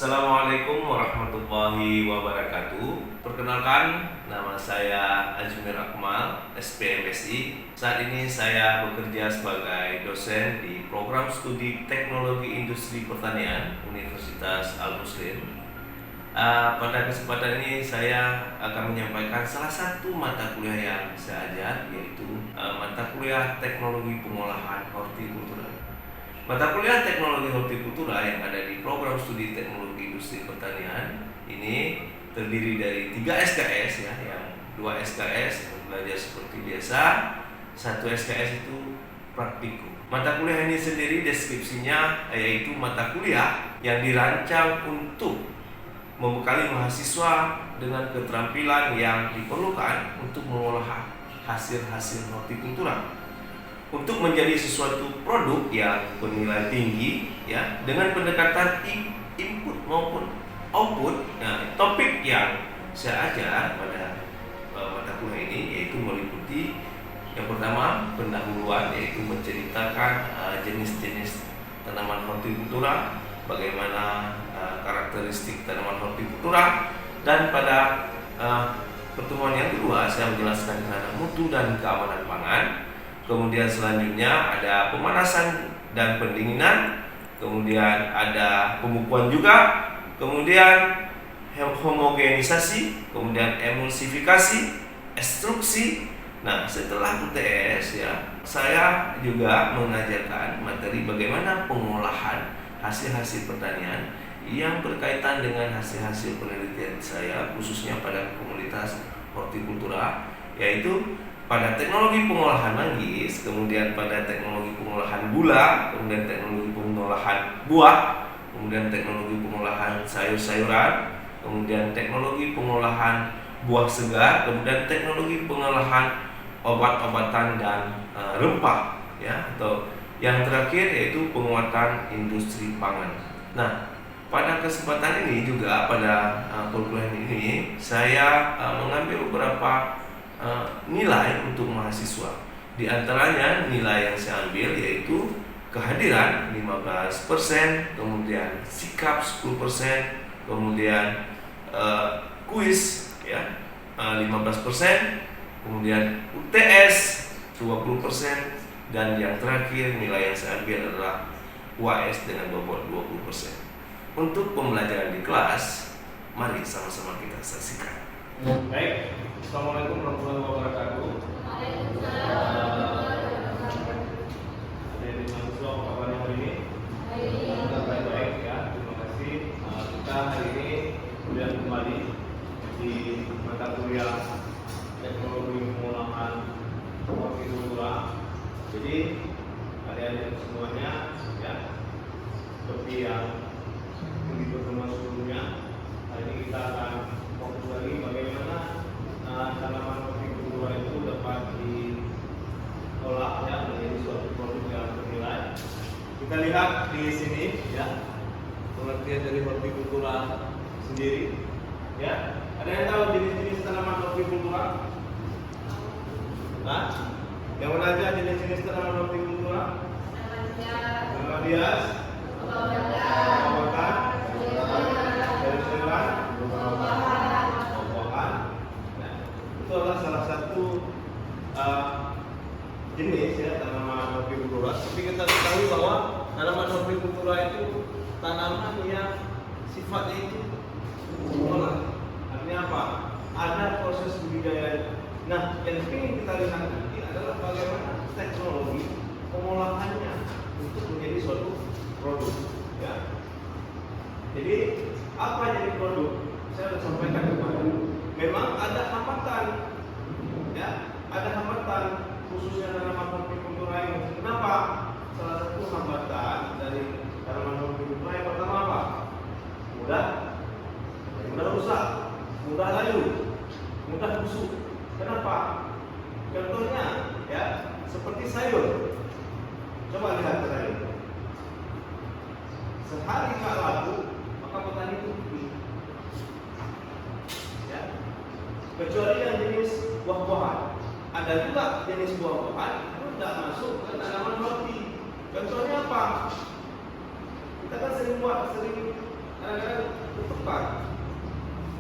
Assalamualaikum warahmatullahi wabarakatuh. Perkenalkan, nama saya Ajmir Akmal, SPMSI. Saat ini saya bekerja sebagai dosen di Program Studi Teknologi Industri Pertanian Universitas Al-Muslim. Pada kesempatan ini saya akan menyampaikan salah satu mata kuliah yang saya ajar, yaitu mata kuliah Teknologi Pengolahan Hortikultura. Mata kuliah Teknologi Hortikultura yang ada di Program Studi Teknologi Industri Pertanian ini terdiri dari 3 SKS, yang 2 SKS yang belajar seperti biasa, 1 SKS itu praktikum. Mata kuliah ini sendiri deskripsinya yaitu mata kuliah yang dirancang untuk membekali mahasiswa dengan keterampilan yang diperlukan untuk mengolah hasil-hasil hortikultura untuk menjadi sesuatu produk yang bernilai tinggi, dengan pendekatan input maupun output. Nah, topik yang saya ajar pada mata kuliah ini yaitu meliputi yang pertama pendahuluan, yaitu menceritakan jenis-jenis tanaman hortikultura, bagaimana karakteristik tanaman hortikultura, dan pada pertemuan yang kedua saya menjelaskan tentang mutu dan keamanan pangan. Kemudian selanjutnya ada pemanasan dan pendinginan, kemudian ada pemupuan juga, kemudian homogenisasi, kemudian emulsifikasi, ekstruksi. Nah, setelah UTS saya juga mengajarkan materi bagaimana pengolahan hasil-hasil pertanian yang berkaitan dengan hasil-hasil penelitian saya, khususnya pada komunitas hortikultura, yaitu pada teknologi pengolahan manggis, kemudian pada teknologi pengolahan gula, kemudian teknologi pengolahan buah, kemudian teknologi pengolahan sayur-sayuran, kemudian teknologi pengolahan buah segar, kemudian teknologi pengolahan obat-obatan dan rempah, atau yang terakhir yaitu penguatan industri pangan. Nah, pada kesempatan ini juga pada perkuliahan ini saya mengambil beberapa nilai untuk mahasiswa. Di antaranya nilai yang saya ambil yaitu kehadiran 15%, kemudian sikap 10%, kemudian kuis 15%, kemudian UTS 20%, dan yang terakhir nilai yang saya ambil adalah UAS dengan bobot 20%. Untuk pembelajaran di kelas, mari sama-sama kita saksikan. Baik, Assalamualaikum warahmatullahi wabarakatuh. Dari mahasiswa apa kabarnya hari ini? Baik ya, terima kasih. Kita hari ini sudah kembali di mata kuliah Teknologi Pengolahan Hortikultura. Jadi adik-adik semuanya seperti yang di pertemuan sebelumnya, hari ini kita akan fokus lagi bagaimana tanaman hortikultura itu dapat diolah menjadi suatu produk yang bernilai. Kita lihat di sini pengertian dari hortikultura sendiri. Ada yang tahu jenis-jenis tanaman hortikultura? Yang mana aja jenis-jenis tanaman hortikultura? Tanaman hias, obat-obatan, sayur-sayuran, buah-buahan. Itu adalah salah satu jenis tanaman hortikultura. Tapi kita ketahui bahwa tanaman hortikultura itu tanaman yang sifatnya itu mengolah. Artinya apa? Ada proses budidaya. Nah, yang ingin kita lihat nanti adalah bagaimana teknologi pengolahannya untuk menjadi suatu produk. Jadi apa jadi produk? Saya sudah sampaikan kemarin. Memang ada hambatan, ada hambatan khususnya tanaman hortikultura ini. Kenapa? Salah satu hambatan dari tanaman hortikultura yang pertama apa? Mudah rusak, mudah layu, mudah busuk. Kenapa? Contohnya seperti sayur. Coba lihat ke sayur. Sehari nggak laku, maka petani itu rugi. Kecuali yang jenis buah-buahan. Ada juga jenis buah-buahan itu tidak masuk ke tanaman horti. Contohnya apa? Kita kan sering kadang-kadang tepat.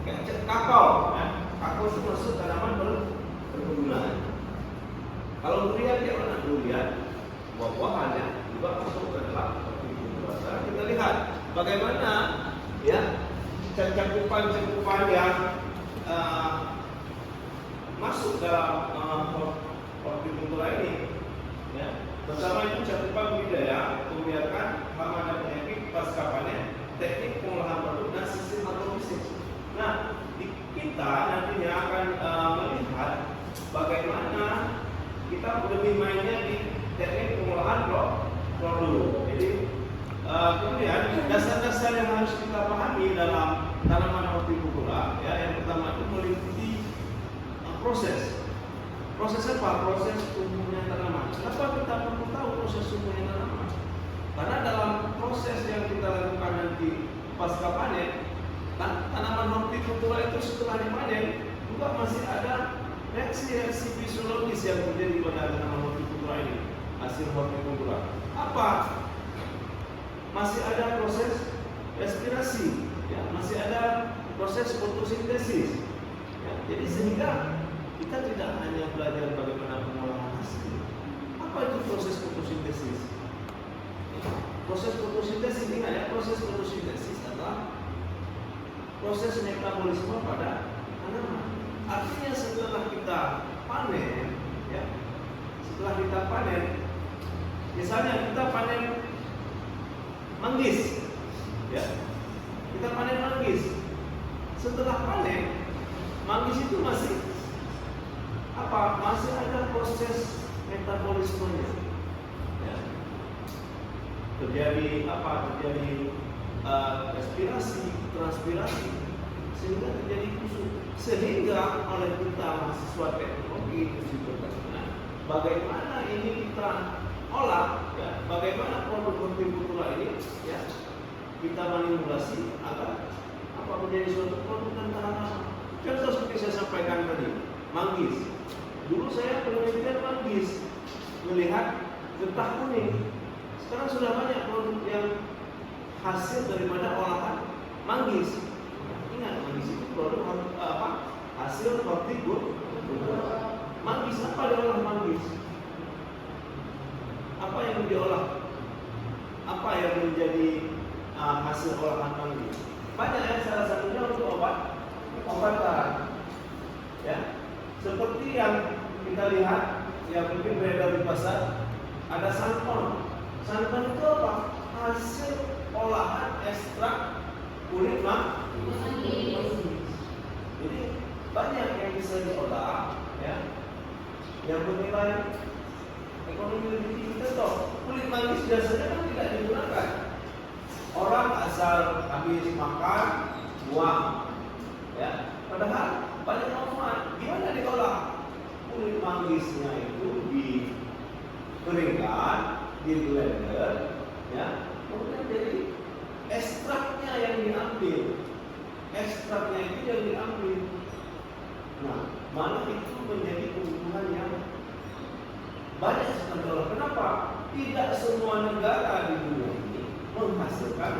Kayak kakao, ya. Kakao itu masuk tanaman berkebunan. Kalau durian dia mana? Durian, buah-buahannya juga masuk ke dalam hortikultura. Sekarang kita lihat bagaimana ya cakupan yang masuk dalam hortikultura ini. Ya. Pertama itu cakupan budidaya, pembiarkan, hama dan penyakit pasca panen, teknik pengolahan produk dan sistem agrobisnis. Nah, kita nantinya akan melihat bagaimana kita lebih mainnya di teknik pengolahan produk. Jadi kemudian dasar-dasar yang harus kita pahami dalam tanaman hortikultura, ya, yang pertama itu meliputi proses. Proses apa? Proses tumbuhnya tanaman. Kenapa kita perlu tahu proses tumbuhnya tanaman? Karena dalam proses yang kita lakukan nanti pasca panen, tanaman hortikultura itu setelah dipanen juga masih ada reaksi-reaksi fisiologis yang terjadi pada tanaman hortikultura ini, hasil hortikultura. Apa? Masih ada proses respirasi, ya, masih ada proses fotosintesis. Ya, jadi sehingga kita tidak hanya belajar bagaimana pengolahan hasil. Apa itu proses fotosintesis? Proses fotosintesis, ingat ya, proses fotosintesis adalah proses metabolisme pada tanaman. Artinya setelah kita panen, ya, setelah kita panen, misalnya kita panen manggis, ya, kita panen manggis. Setelah panen, manggis itu masih apa? Masih ada proses metabolismenya. Ya. Terjadi apa? Terjadi respirasi, transpirasi, sehingga terjadi kusut. Sehingga oleh kita mahasiswa teknologi industri pertanian, bagaimana ini kita olah, ya, bagaimana produk hortikultura ini, ya, kita manipulasi agar apa menjadi suatu produk dan tanaman. Contoh seperti saya sampaikan tadi, manggis. Dulu saya penelitian manggis, melihat getah kuning. Sekarang sudah banyak produk yang hasil daripada olahan manggis. Ingat, manggis itu produk apa? Hasil hortikultura. Manggis apa diolah manggis? Apa yang diolah? Apa yang menjadi hasil olahan manggis? Banyak ya, salah satunya untuk obatan. Ya, seperti yang kita lihat, yang mungkin beredar di pasar, ada santon. Santon itu apa? Hasil olahan ekstrak kulit manggis. Jadi banyak yang bisa diolah, ya, yang bernilai ekonomi lebih tinggi. Contoh, kulit manggis biasanya kan tidak digunakan. Orang asal habis makan, buang, ya. Padahal banyak manfaat. Gimana diolah? Kulit manggisnya itu dikeringkan, di blender, ya. Kemudian jadi ekstraknya yang diambil. Ekstraknya itu yang diambil. Nah, mana itu menjadi kebutuhan yang banyak sekali orang. Kenapa? Tidak semua negara di dunia ini menghasilkan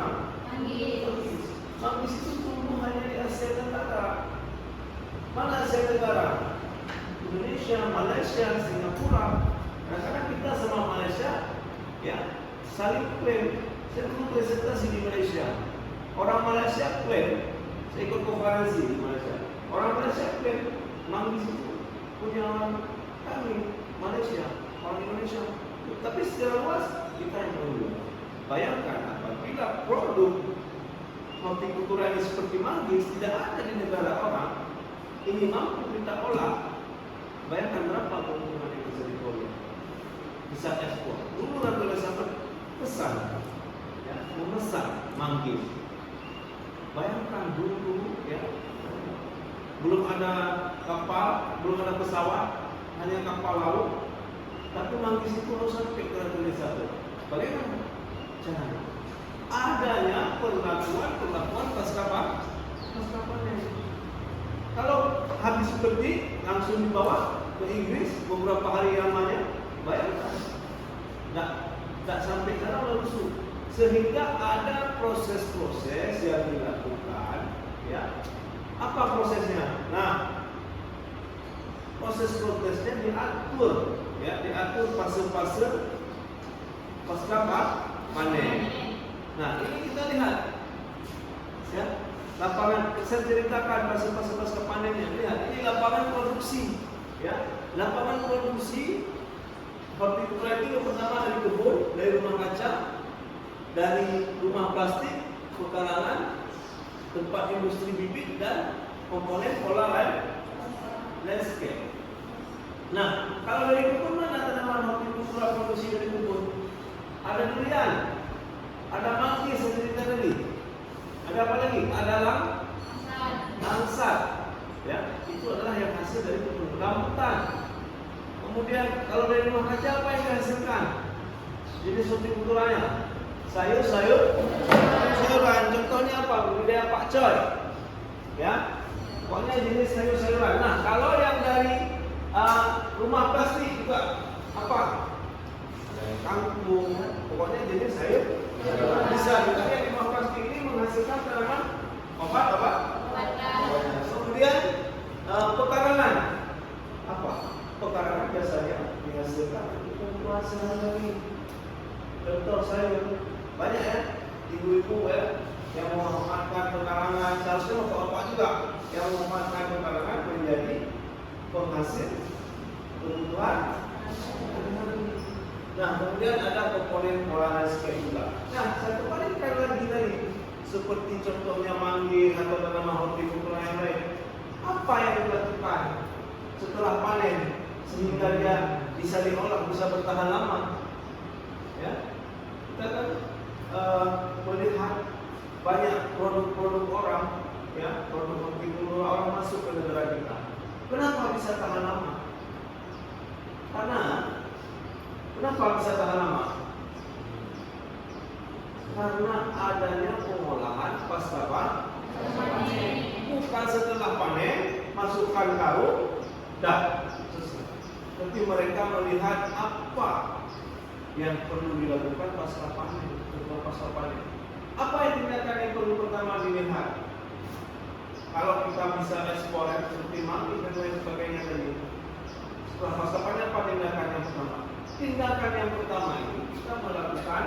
manggis. Manggis itu tumbuh hanya di Asia Tenggara. Mana Asia Tenggara? Indonesia, Malaysia, Singapura. Nah, karena kita sama Malaysia, ya, saling klaim. Saya dulu presentasi di Malaysia. Orang Malaysia klaim, saya ikut konferensi di Malaysia. Orang Malaysia klaim manggis itu punya orang kami, Malaysia, orang Indonesia. Tapi secara luas kita yang menunggu. Bayangkan apabila produk hortikultura ini seperti manggis tidak ada di negara orang, ini mampu kita olah. Bayangkan berapa keuntungan yang bisa diperoleh, bisa ekspor. Dulu Ratu Elizabeth pesan, ya, memesan manggis. Bayangkan dulu, ya, belum ada kapal, belum ada pesawat, hanya kapal laut. Tapi manggis itu harus sampai ke Ratu Elizabeth. Bagaimana caranya? Adanya perlakuan pasca panen. Kalau habis seperti langsung dibawa ke Inggris beberapa hari lamanya, bayangkan, tidak sampai sana langsung sehingga ada proses-proses yang dilakukan, ya. Apa prosesnya? Nah, proses-prosesnya diatur, ya, diatur fase-fase pasca panen. Nah, ini kita lihat, ya, lapangan. Saya ceritakan fase-fase pasca panennya. Lihat, ini lapangan produksi, ya, lapangan produksi hortikultura itu yang pertama dari kebun, dari rumah kaca, dari rumah plastik, pekarangan, tempat industri bibit dan komponen pola landscape. Nah, kalau dari kebun mana tanaman hortikultura produksi dari kebun? Ada durian, ada manggis yang cerita tadi. Ada apa lagi? Ada langsat. Ya, itu adalah yang hasil dari kebun. Rambutan. Kemudian kalau dari rumah kaca apa yang dihasilkan? Jenis hortikulturanya sayur-sayuran. Contohnya apa? Budidaya pakcoy. Ya, pokoknya jenis sayur-sayuran. Nah, kalau yang dari rumah plastik juga apa? Kangkung. Pokoknya jenis sayur. Bisa juga yang di rumah plastik ini menghasilkan tanaman obat. Kemudian pekarangan. Apa? Pekarangan biasanya dihasilkan untuk kebutuhan sehari-hari. Contoh sayur banyak, ya, ibu-ibu, ya, yang memanfaatkan pekarangan. Seharusnya bapak-bapak juga yang memanfaatkan pekarangan menjadi penghasil kebutuhan. Nah, kemudian ada komponen pola landscape juga. Nah, satu kali lagi tadi, seperti contohnya manggis atau tanaman hortikultura yang lain. Apa yang dilakukan setelah panen sehingga dia bisa diolah, bisa bertahan lama? Ya, kita kan melihat banyak produk-produk orang, ya, produk hortikultura orang masuk ke negara kita. Kenapa bisa tahan lama? Kenapa bisa tahan lama? Karena adanya pengolahan pasca panen. Bukan setelah panen, masukkan karung, dah selesai. Tapi mereka melihat apa yang perlu dilakukan pasca panen, setelah pasca panen. Apa yang tindakan yang perlu pertama dilihat? Kalau kita bisa ekspor seperti manggis dan lain sebagainya tadi, setelah pasca panen apa tindakan yang pertama? Tindakan yang pertama itu kita melakukan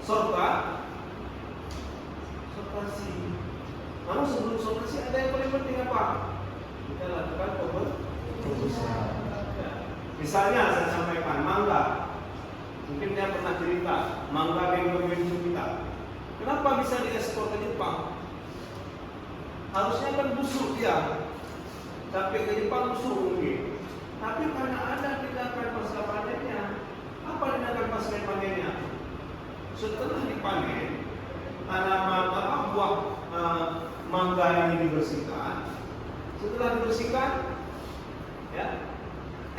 sortasi. Namun sebelum sortasi ada yang paling penting apa? Kita lakukan pembersihan. Ya. Misalnya saya sampaikan mangga. Mungkin dia pernah cerita mangga bengkel kita. Kenapa bisa diekspor ke Jepang? Harusnya kan busuk dia. Sampai ke Jepang busuk mungkin. Tapi karena ada tindakan pasca panennya. Apa tindakan pasca panennya? Setelah dipanen, tanaman buah mangga ini dibersihkan. Setelah dibersihkan, ya,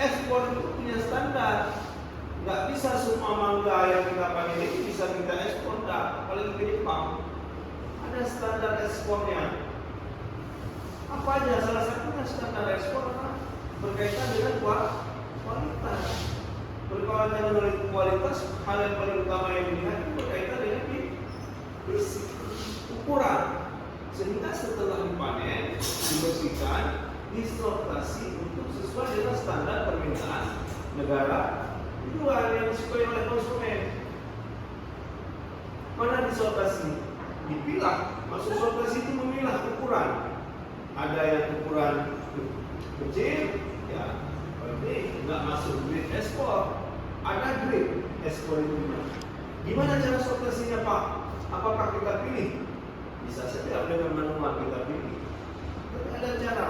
ekspor itu punya standar. Nggak bisa semua mangga yang kita panen ini bisa kita ekspor, apalagi ke Jepang. Ada standar ekspornya. Apa aja? Salah satunya standar ekspor berkaitan dengan kualitas. Berkaitan dengan kualitas, hal yang paling utama yang dilihat itu berkaitan dengan fisik, ukuran. Sehingga setelah dipanen, dibersihkan, disortasi untuk sesuai dengan standar permintaan negara luar yang disukai oleh konsumen. Mana disortasi? Dipilah. Maksud sortasi itu memilah ukuran. Ada yang ukuran kecil, ya, berarti nggak masuk grade ekspor. Ada grade ekspor itu gimana cara sortasinya, Pak? Apakah kita pilih? Bisa saja dengan manual kita pilih. Tapi ada cara.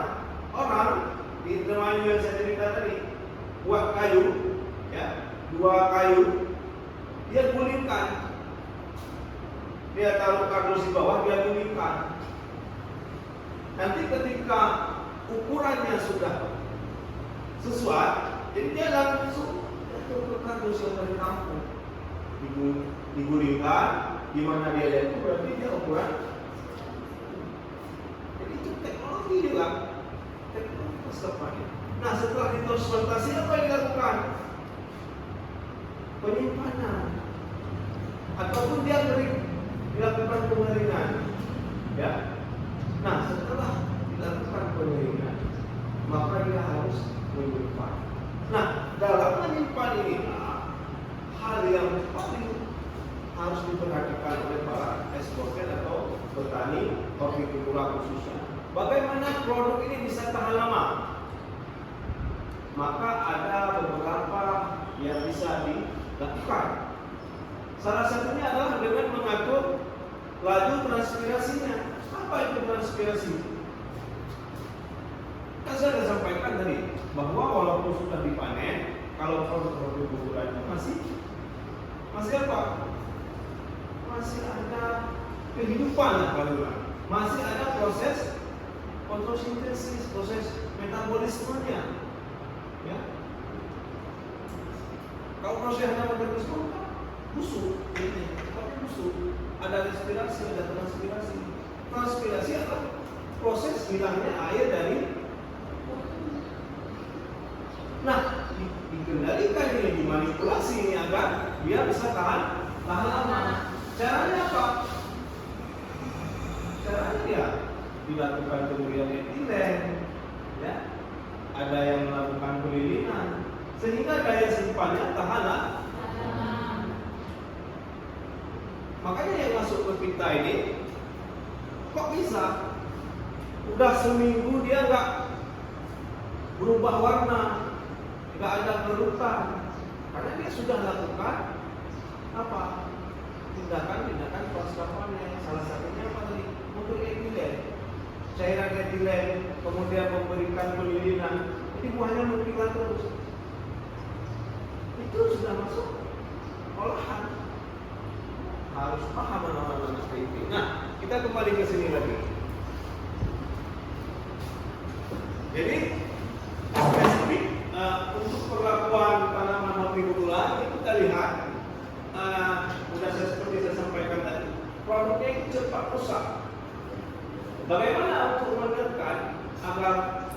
Orang di Indramayu yang saya cerita tadi, buat kayu, ya, 2 kayu, dia gulingkan. Dia taruh kardus di bawah, dia gulingkan. Nanti ketika ukurannya sudah sesuai, jadi dia langsung ke kardus yang dari kampung. Digulingkan, di mana dia lihat itu berarti dia ukuran. Jadi itu teknologi juga, teknologi pasca panen. Nah, setelah ditransportasi apa yang dilakukan? Penyimpanan. ataupun dia dilakukan pengeringan. Ya. Nah, setelah dilakukan pengeringan, maka dia harus menyimpan. Nah, dalam menyimpan inilah hal yang paling harus diperhatikan oleh para eksportir atau petani hortikultura khususnya. Bagaimana produk ini bisa tahan lama? Maka ada beberapa yang bisa dilakukan. Salah satunya adalah dengan mengatur laju transpirasinya. Apa itu transpirasi? Kan saya sudah sampaikan tadi bahwa walaupun sudah dipanen, kalau produk hortikultura itu masih apa? Masih ada kehidupan, masih ada proses fotosintesis, proses metabolismenya. Ya. Kalau proses metabolisme busuk, tapi busuk. Ada respirasi, ada transpirasi. Transpirasi adalah proses hilangnya air dari. Nah, dikendalikan ini, dimanipulasi ini agar dia bisa tahan lama. Caranya apa? Caranya dia dilakukan kemudian etilen, ya. Ada yang melakukan pelilinan sehingga daya simpannya tahan lama. Makanya yang masuk ke kita ini kok bisa? Udah seminggu dia nggak berubah warna, nggak ada kerutan, karena dia sudah lakukan apa? Tindakan pasca panen. Salah satunya apa tadi? Untuk etilen, cairan etilen, kemudian memberikan pelilinan, jadi buahnya mengkilat terus. Itu sudah masuk olahan. Harus paham mana-mana seperti itu. Nah, kita kembali ke sini lagi. Jadi spesifik untuk perlakuan tanaman hortikultura ini kita lihat, seperti saya sampaikan tadi, produknya itu cepat rusak. Bagaimana untuk menekan agar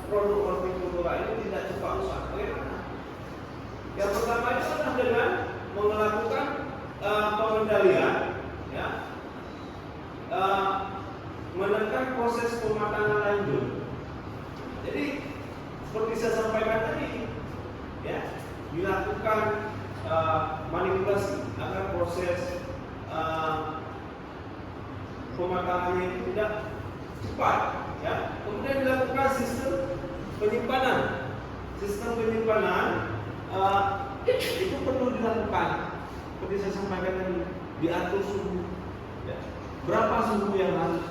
produk hortikultura ini tidak cepat rusak? Bagaimana? Yang pertama itu adalah dengan melakukan pengendalian, ya, menekan proses pematangan lanjut. Jadi seperti saya sampaikan tadi, ya, dilakukan manipulasi agar proses pematangannya itu tidak cepat, ya. Kemudian dilakukan sistem penyimpanan. Sistem penyimpanan itu perlu dilakukan. Seperti saya sampaikan tadi, diatur suhu, ya. Berapa suhu yang harus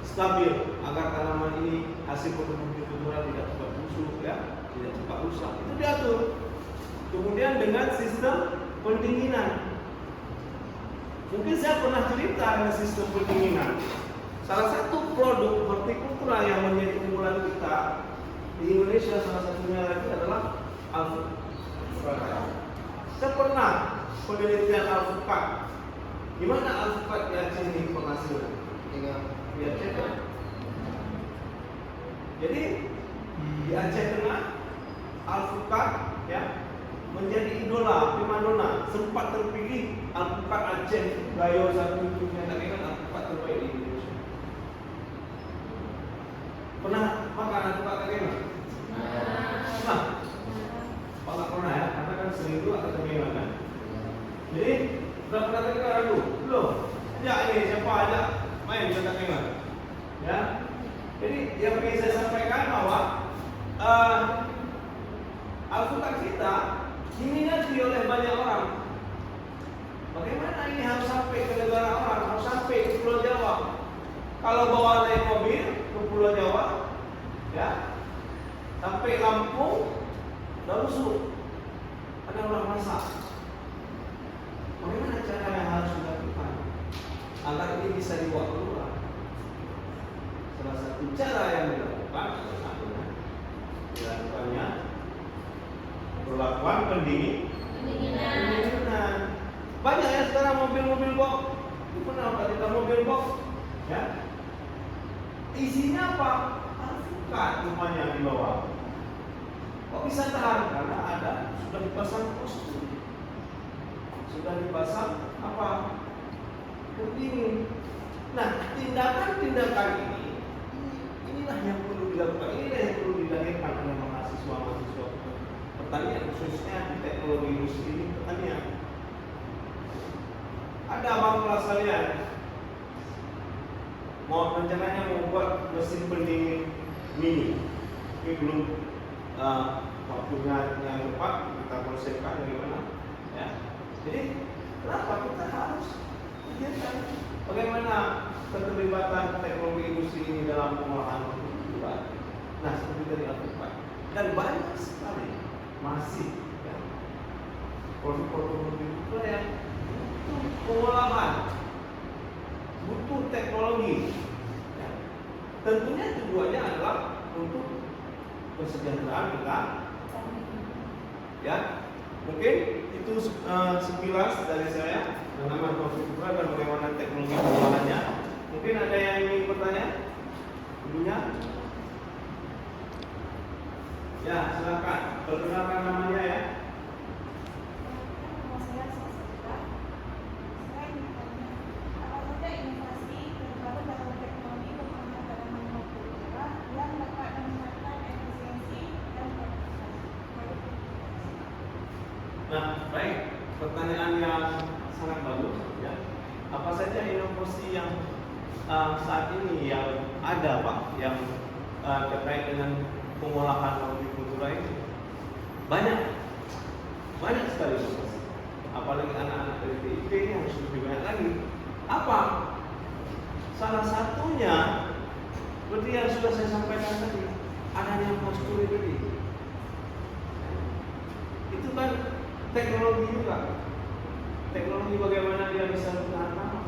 stabil agar tanaman ini hasil hortikultura tidak cepat busuk, ya, tidak cepat rusak. Itu diatur. Kemudian dengan sistem pendinginan. Mungkin saya pernah cerita dengan sistem pendinginan. Salah satu produk hortikultura yang menjadi unggulan kita di Indonesia, salah satunya lagi adalah alpukat. Saya pernah penelitian alpukat. Gimana alpukat di Aceh ini penghasilan? Di Aceh kan? Jadi di Aceh Tengah alpukat, ya, menjadi idola, primadona. Sempat terpilih alpukat Aceh Gayo satu itu yang alpukat terbaik di Indonesia. Pernah makan alpukat kagena? Nah, nggak pernah ya, karena kan seminggu atau kagena kan. Jadi sudah pernah kagena dulu? Belum. Ya ini siapa aja main ke kagena, ya. Jadi yang ingin saya sampaikan bahwa alpukat kita diminati oleh banyak orang. Bagaimana ini harus sampai ke negara orang, harus sampai ke Pulau Jawa. Kalau bawa naik mobil ke Pulau Jawa, ya, sampai Lampung, udah busuk. Ada orang masak. Bagaimana cara yang harus dilakukan agar ini bisa dibawa keluar? Salah satu cara yang dilakukan adalah dilakukannya perlakuan pendinginan. Banyak ya sekarang mobil-mobil box. Itu pernah kita mobil box, ya. Isinya apa? Alpukat rumahnya di bawah. Kok bisa tahan? Karena sudah dipasang kostum. sudah dipasang apa? Pendingin. Nah, tindakan-tindakan inilah yang perlu dilakukan, inilah yang perlu dilahirkan oleh mahasiswa pertanian, khususnya di teknologi industri pertanian. Ada abang kelas kalian rencananya membuat mesin pendingin mini, ini belum waktunya yang tepat kita konsepkan bagaimana, ya. Jadi kenapa kita harus kegiatan bagaimana keterlibatan teknologi industri ini dalam pengolahan hortikultura? Nah, seperti dari alpukat dan banyak sekali masih ya, produk-produk hortikultura yang butuh pengolahan, butuh teknologi. Ya. Tentunya tujuannya adalah untuk kesejahteraan kita. Ya, mungkin itu sekilas dari saya tentang hortikultura dan bagaimana teknologi pengolahannya. Mungkin ada yang ingin bertanya? Dulunya? Ya, silakan. Perkenalkan namanya ya. Nah, baik. Pertanyaan yang sangat bagus. Ya. Apa saja inovasi yang saat ini yang ada, Pak, yang terkait dengan pengolahan hortikultura ini? Banyak sekali inovasi. Apalagi anak-anak dari PIP ini harus lebih banyak lagi. Apa? Salah satunya seperti yang sudah saya sampaikan tadi, adanya postur tadi. Itu kan teknologi juga. Teknologi bagaimana dia bisa bertahan lama.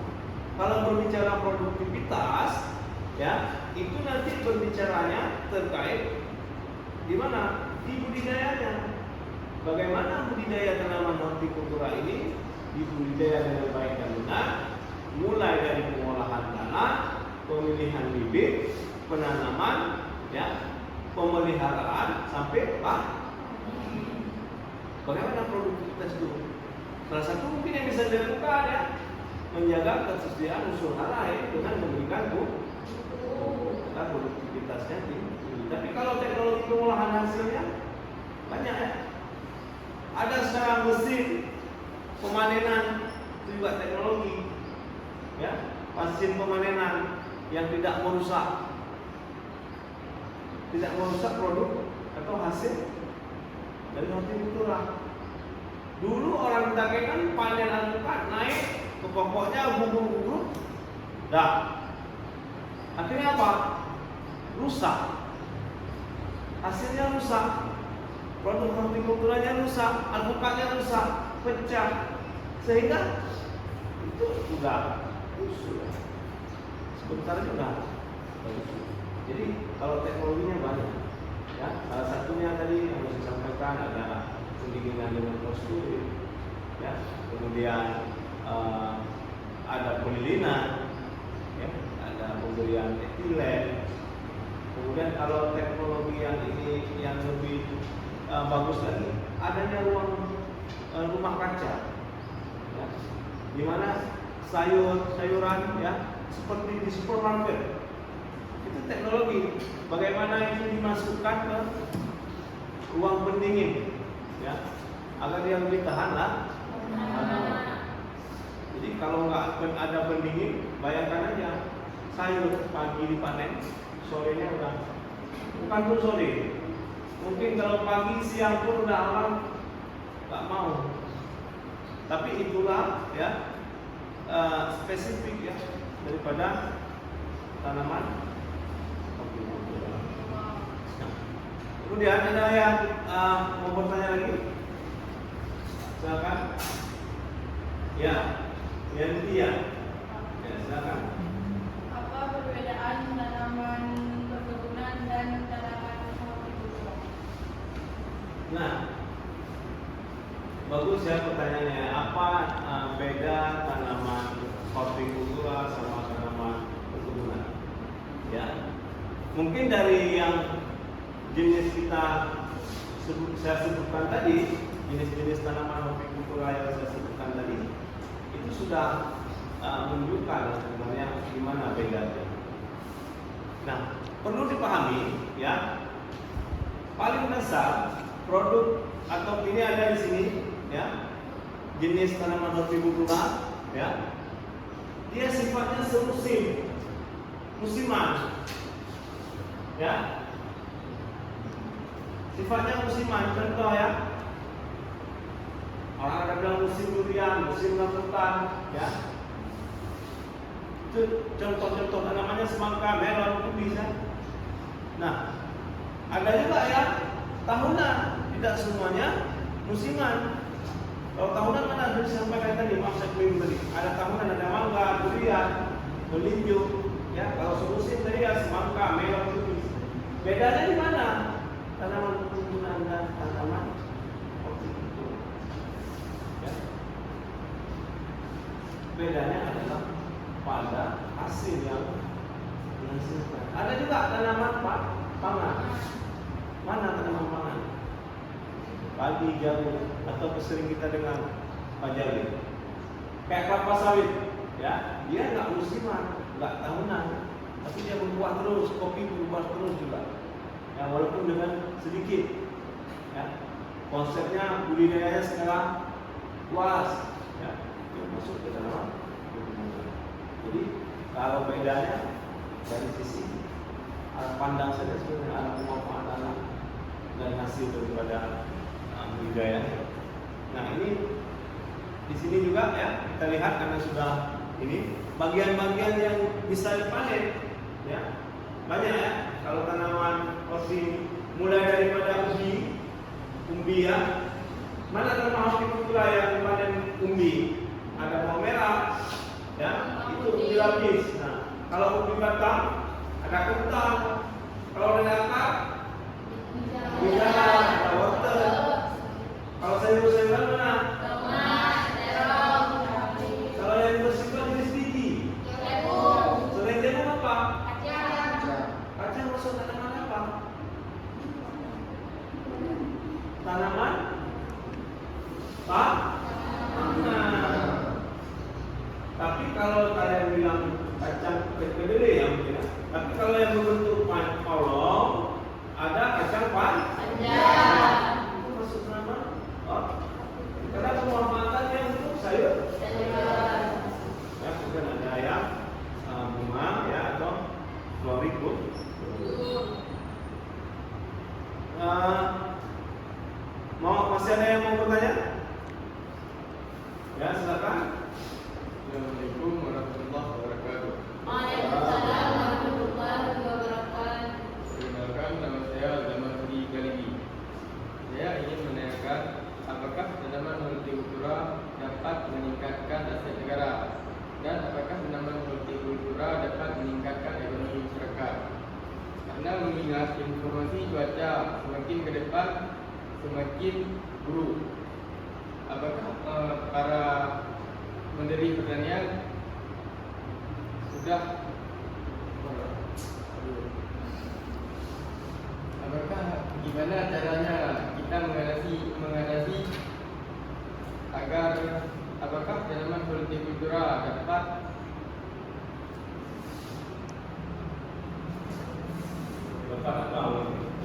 Kalau berbicara produktivitas, ya, itu nanti berbicaranya terkait di mana? Di budidayanya. Bagaimana budidaya tanaman hortikultura ini dibudidaya dengan baik dan benar, mulai dari pengolahan tanah, pemilihan bibit, penanaman, ya, pemeliharaan sampai bagaimana produktivitas itu. Salah satu mungkin yang bisa dilakukan ya, menjaga ketersediaan unsur hara ya, dengan memberikan produktivitasnya tinggi. Tapi kalau teknologi pengolahan hasilnya banyak ya. Ada sekarang mesin pemanenan itu juga teknologi, ya, mesin pemanenan yang tidak merusak produk atau hasil dari hortikultura. Dulu orang kita kan panen alpukat naik ke pokoknya gugur, dah. Akhirnya apa? Rusak. Hasilnya rusak. Produk hortikulturanya rusak, alpukatnya rusak, pecah. Sehingga itu sudah sebentar juga. Jadi kalau teknologinya banyak, ya, salah satunya tadi yang saya sampaikan ada pendinginan dengan postur, ya, kemudian ada pelilinan, ya, ada pemberian etilen. Kemudian kalau teknologi yang ini yang lebih bagus lagi, adanya rumah kaca, ya, di mana sayuran ya seperti di supermarket itu teknologi bagaimana itu dimasukkan ke ruang pendingin, ya, agar dia lebih tahan lah. Jadi kalau nggak ada pendingin, bayangkan aja sayur pagi dipanen, sorenya udah bukan pun sore. Mungkin kalau pagi siang pun udah alam, nggak mau. Tapi itulah ya spesifik ya daripada tanaman. Kemudian ada yang mau bertanya lagi? Silakan. Ya, ya, silakan. Apa perbedaan tanaman perkebunan dan tanaman hortikultura? Nah, bagus ya pertanyaannya. Apa beda tanaman hortikultura sama tanaman perkebunan? Ya, mungkin dari yang jenis saya sebutkan tadi, jenis-jenis tanaman hortikultura yang saya sebutkan tadi itu sudah menunjukkan sebenarnya gimana bedanya. Nah, perlu dipahami ya, paling besar produk atau ini ada di sini ya, jenis tanaman hortikultura ya, dia sifatnya semusim, musiman ya, sifatnya musiman. Contoh ya, orang ada bilang musim durian, musim rambutan ya, itu contoh-contoh tanamannya semangka, melon itu bisa. Nah, ada juga ya tahunan, tidak semuanya musiman. Kalau tahunan mana sudah disampaikan tadi, maaf saya keliru tadi. Ada tahunan, ada mangga, durian, melinju. Ya, kalau semusim tadi ya semangka, melon itu bisa. Bedanya di mana? Tanaman perkebunan dan tanaman hortikultura. Ya. Bedanya adalah pada hasil yang dihasilkan. Ada juga tanaman pangan. Mana tanaman pangan? Padi, jagung, atau sering kita dengar pajali. Kayak kelapa sawit, ya, dia nggak musiman, nggak tahunan, tapi dia berbuah terus, kopi berbuah terus juga. Ya, walaupun dengan sedikit. Ya. Konsepnya budidayanya sekarang luas, ya, itu masuk ke dalam. Jadi kalau bedanya dari sisi pandang saja sebenarnya ada pemanfaatan dan hasil daripada budidaya. Nah, ini di sini juga ya kita lihat karena sudah ini bagian-bagian yang bisa dipanen ya. Banyak ya, kalau tanaman horti mulai daripada umbi ya. Mana tanaman hortikultura yang dipanen umbi? Ada bawang merah ya, itu umbi lapis. Nah, kalau umbi batang ada kentang. Kalau ada akar bidang, ada wortel. Kalau sayur-sayuran mana? Tomat, terong, Kalau yang bersifat jenis biji. Selain lemon apa? Kacang masuk tanaman apa? Tanaman pangan. Tapi kalau kalian bilang kacang kedelai ya mungkin. Tapi kalau yang berbentuk kolom ada kacang panjang. Itu masuk tanaman. Karena pemanfaatannya untuk sayur. Ya, mungkin ada yang bunga ya atau floricul. Masih ada yang mau bertanya? Ya, silakan. Assalamualaikum warahmatullahi wabarakatuh. Waalaikumsalam warahmatullahi wabarakatuh. Perkenalkan, nama saya Zaman Galigi. Saya ingin menanyakan, apakah tanaman hortikultura dapat meningkatkan aset negara, dan apakah tanaman hortikultura dapat meningkatkan ekonomi masyarakat? Karena mengingat informasi cuaca semakin ke depan semakin buruk, apakah para Menteri Pertanian sudah apakah gimana caranya kita mengatasi agar apakah tanaman hortikultura dapat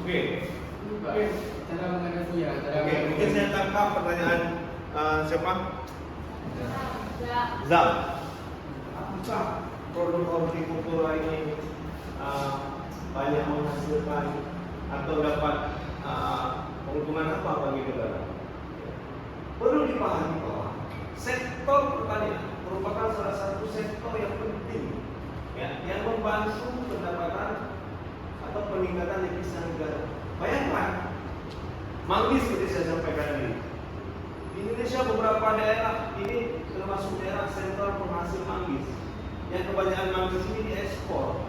Oke. cara mengatasi ya? Oke, mungkin saya tangkap pertanyaan siapa? Zal. Apakah produk hortikultura ini banyak menghasilkan atau dapat keuntungan apa bagi negara? Perlu dipahami bahwa sektor pertanian merupakan salah satu sektor yang penting ya, yang membantu pendapatan atau peningkatan devisa negara. Bayangkan, manggis seperti saya sampaikan tadi. Di Indonesia beberapa daerah ini termasuk daerah sentral penghasil manggis, yang kebanyakan manggis ini diekspor.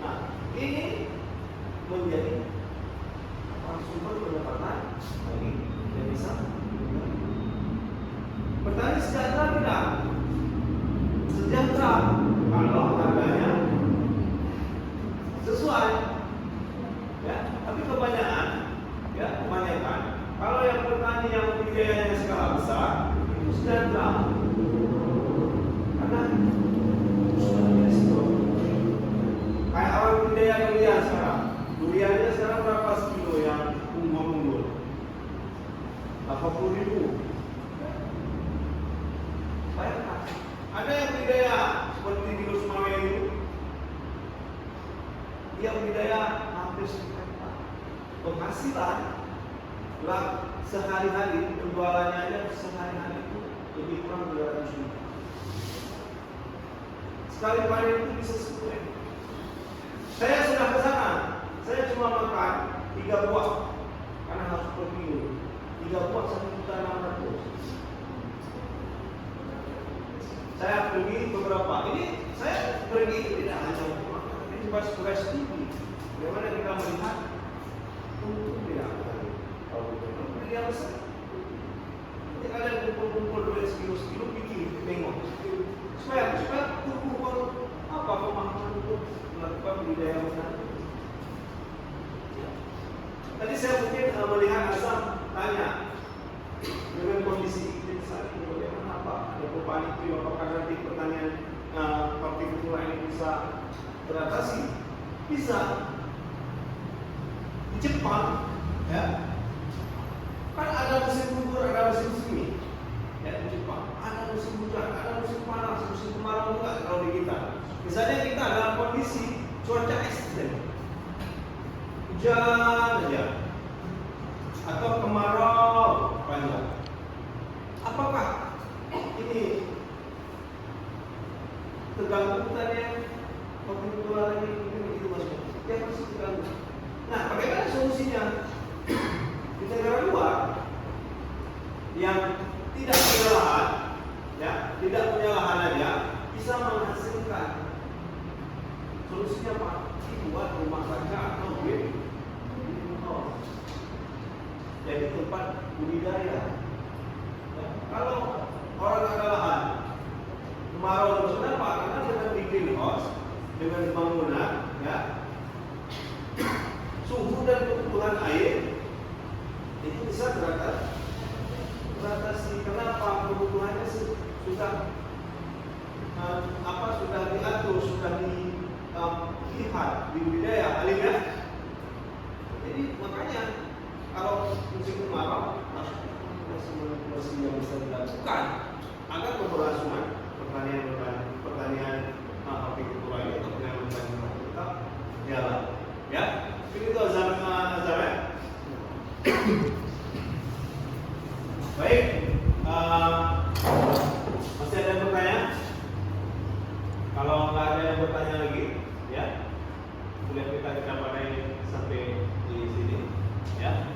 Nah, ini menjadi sumber pendapatan bagi devisa. Petani sejahtera tidak? Sejahtera kalau harganya sesuai. Ya, tapi kebanyakan kalau yang petani petani yang budidayanya skala besar itu sejahtera. Karena sudah resiko. Kayak orang budidaya durian sekarang. Duriannya sekarang berapa sekilo yang unggul-unggul? 80.000. Bayangkan, ada yang budidaya seperti di Lusmawe itu, dia budidaya hampir 1 hektar. Penghasilan sehari-hari penjualannya aja sehari-hari itu lebih kurang 200.000. Sekali panen itu bisa 10.000. Saya sudah ke sana, saya cuma makan 3 buah karena harus per kilo. 3 buah 1.600.000. Saya pergi beberapa. Ini saya pergi itu tidak hanya untuk makan, ini juga sebagai studi. Bagaimana kita melihat untung tidak ada. Kalau dia besar, nanti kalian kumpul-kumpul duit sekilo-sekilo bikin tengok. Supaya kumpul apa pemahaman untuk melakukan budidaya besar. Tadi saya mungkin melihat Azam tanya dengan kondisi iklim saat ini bagaimana Pak? Ada perubahan iklim apakah nanti pertanian hortikultura ini bisa beratasi? Bisa. Di Jepang, ya, kan ada musim gugur, ada musim semi. Ya, di Jepang ada musim hujan, ada musim panas, musim kemarau juga kalau di kita. Misalnya kita dalam kondisi cuaca ekstrem, hujan aja, atau kemarau panjang. Apakah ini terganggu pertanian hortikultura lagi? Itu maksudnya. Ya pasti terganggu. Nah, bagaimana solusinya? Di negara luar yang tidak punya lahan, ya, tidak punya lahan aja bisa menghasilkan. Solusinya apa? Dibuat rumah kaca atau greenhouse. Jadi tempat budidaya. Ya, kalau orang ada lahan, kemarau terus kenapa? Karena dengan di greenhouse, dengan bangunan, ya, suhu dan kebutuhan air itu bisa beratasi. Kenapa? Kebutuhannya sudah sudah diatur, sudah dilihat di budidaya alim ya. Jadi makanya kalau musim kemarau masih yang bisa dilakukan agar keberlangsungan pertanian hortikultura ini atau pertanian tetap jalan. Ya, ini itu azam ya. Baik, masih ada yang bertanya? Kalau nggak ada yang bertanya lagi, ya, boleh kita pada sampai di sini, ya.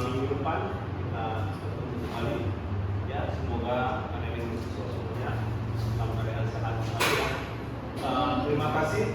Minggu depan kita ketemu kembali, ya. Semoga kalian ini semuanya dalam keadaan sehat kembali. Terima kasih.